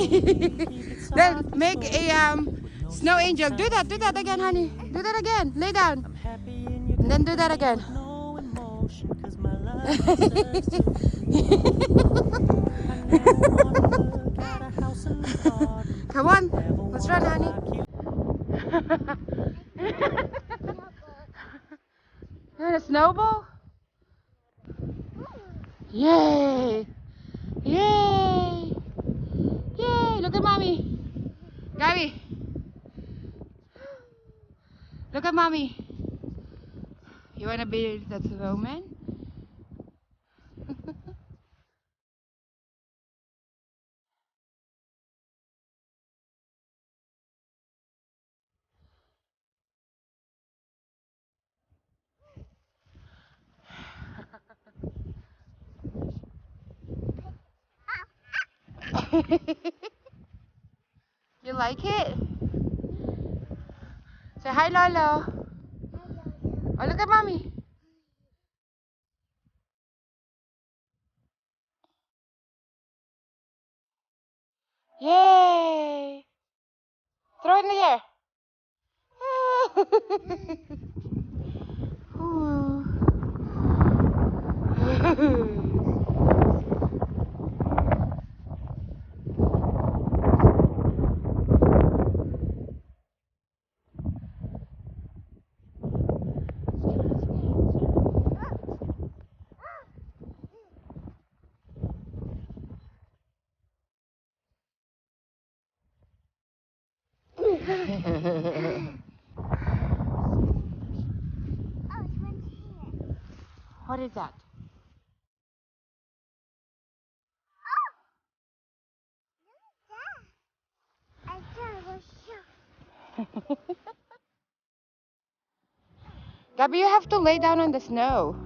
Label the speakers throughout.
Speaker 1: Then make a snow angel. Do that again, honey. Do that again. Lay down. And then do that again. Come on, let's run, honey. You want a snowball? Yay! Yay! Yay! Look at mommy. Gabby, look at mommy. You wanna be that snowman? You like it? Say hi, Lolo. Oh, look at mommy. Yay! Throw it in the air. What is that? Gabby, you have to lay down on the snow.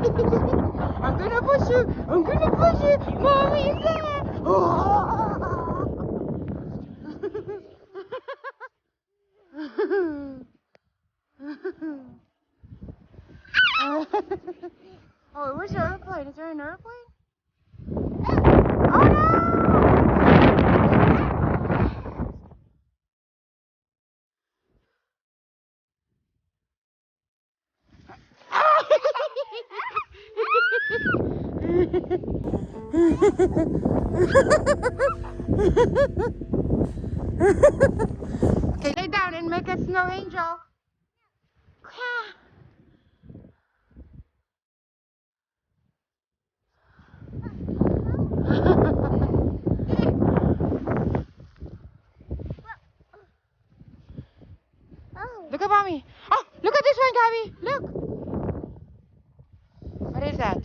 Speaker 1: I'm gonna push you. I'm gonna push you. Mommy is there. Oh, where's your airplane? Is there an airplane? Oh no! Okay, lay down and make a snow angel. Look at mommy. Oh, look at this one, Gabby. Look. What is that?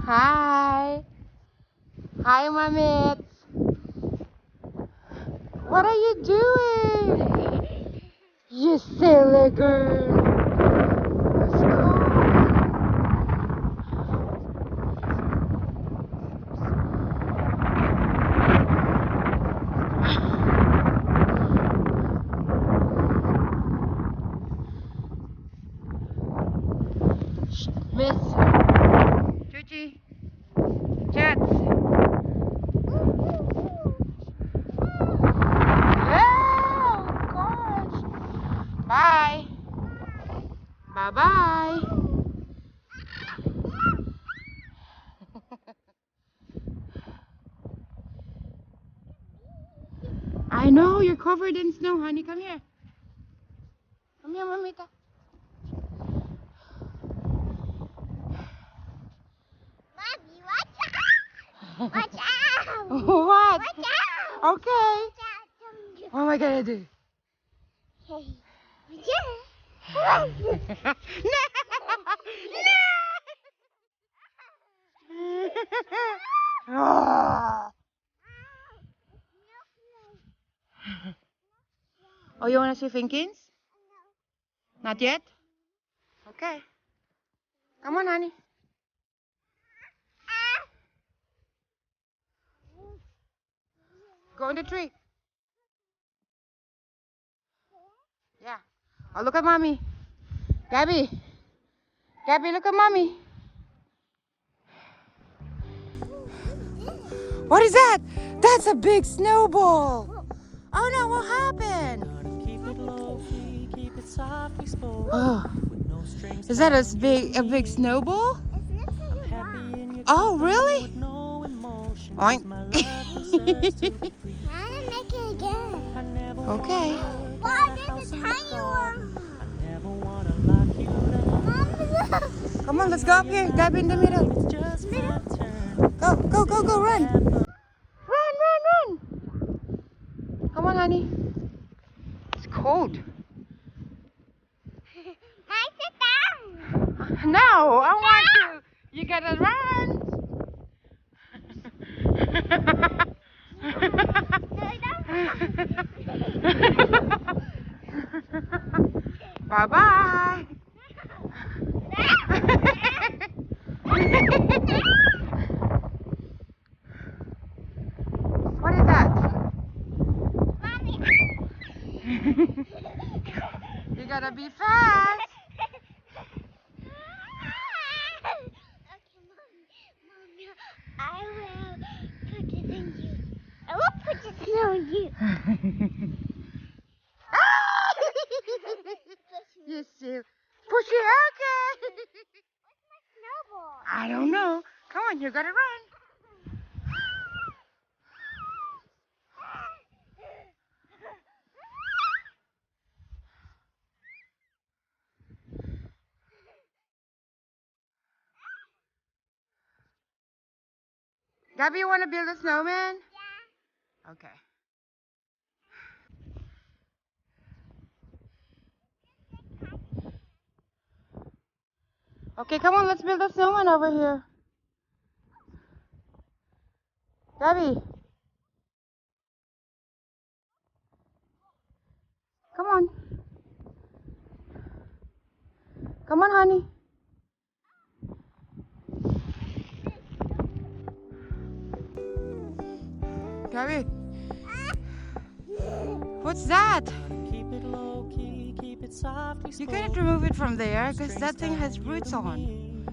Speaker 1: Hi. Hi, mommy. What are you doing? You silly girl. Let's go. Miss. Chuchi. Jets. Oh, gosh. Bye. Bye-bye. I know, you're covered in snow, honey. Come here. Come here, mamita.
Speaker 2: Mommy, watch out! Watch out!
Speaker 1: What?
Speaker 2: Watch out!
Speaker 1: Okay.
Speaker 2: Watch out!
Speaker 1: What am I gonna do?
Speaker 2: Hey, watch out!
Speaker 1: No! No! Oh. Oh, you wanna see Finkins? Not yet? Okay. Come on, honey. Go in the tree. Yeah. Oh, look at mommy. Gabby. Gabby, look at mommy. What is that? That's a big snowball. Oh no, what happened? Oh. Is that a big snowball? Oh, really? Oink.
Speaker 2: I'll make it again.
Speaker 1: Okay.
Speaker 2: Wow, there's a tiny one.
Speaker 1: Come on, let's go up here. Gabby in the middle. Go, go, go, go, run. Run, run, run. Come on, honey. It's cold.
Speaker 2: Mine, sit down.
Speaker 1: No, I want to. You gotta run. Bye-bye. What is that?
Speaker 2: Mommy.
Speaker 1: You gotta be fast.
Speaker 2: Okay, Mommy, I will put it in you. I will put the snow in you.
Speaker 1: You see. Push it, okay.
Speaker 2: Where's my snowball?
Speaker 1: I don't know. Come on, you gotta run. Gabby, you wanna build a snowman?
Speaker 2: Yeah.
Speaker 1: Okay. Okay, come on, let's build a snowman over here. Gabby. Come on. Gabby. What's that?
Speaker 3: Keep it low key, keep it softly
Speaker 1: You cannot remove it from there because that thing has roots on.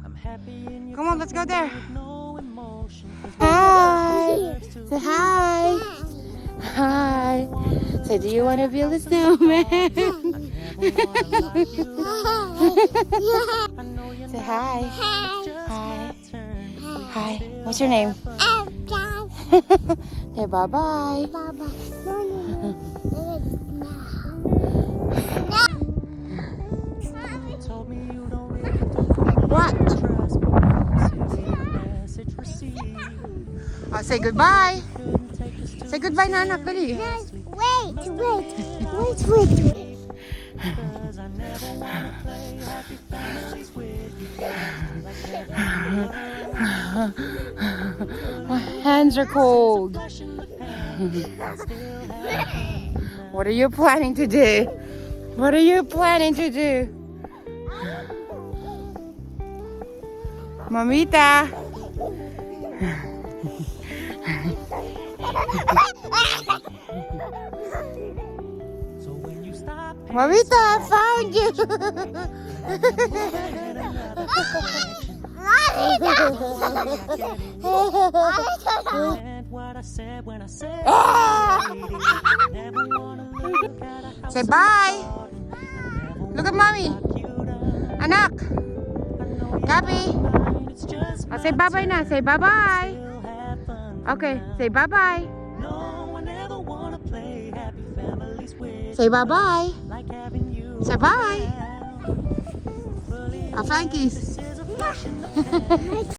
Speaker 3: I'm happy in your
Speaker 1: Come on, let's go there.
Speaker 3: no emotion.
Speaker 1: Hi. Say hi. Hi. Say, do you want to build a snowman? Say hi. Hi. Hi. What's your name? Okay, bye-bye.
Speaker 3: Told me you don't really
Speaker 1: What?
Speaker 3: trust me. Message received.
Speaker 1: Oh, say goodbye.
Speaker 3: Couldn't take this too
Speaker 1: Say goodbye na anak, dali.
Speaker 2: Wait.
Speaker 3: Cause I never wanna play happy families with you.
Speaker 1: My hands are cold. What are you planning to do? What are you planning to do? Mamita.
Speaker 3: So when you stop
Speaker 1: Mamita, I found you.
Speaker 3: and what I said when I said never wanna look at a house
Speaker 1: Say bye. Look at mommy. Anak. Gabi.
Speaker 3: it's just
Speaker 1: Oh, say bye-bye na. Say bye-bye.
Speaker 3: still have fun.
Speaker 1: Okay, say bye-bye.
Speaker 3: No, I never wanna play happy families with
Speaker 1: Say bye-bye.
Speaker 3: like having you
Speaker 1: Say bye.
Speaker 3: around. Fully
Speaker 1: Frankies.
Speaker 3: this is a flash in the pan.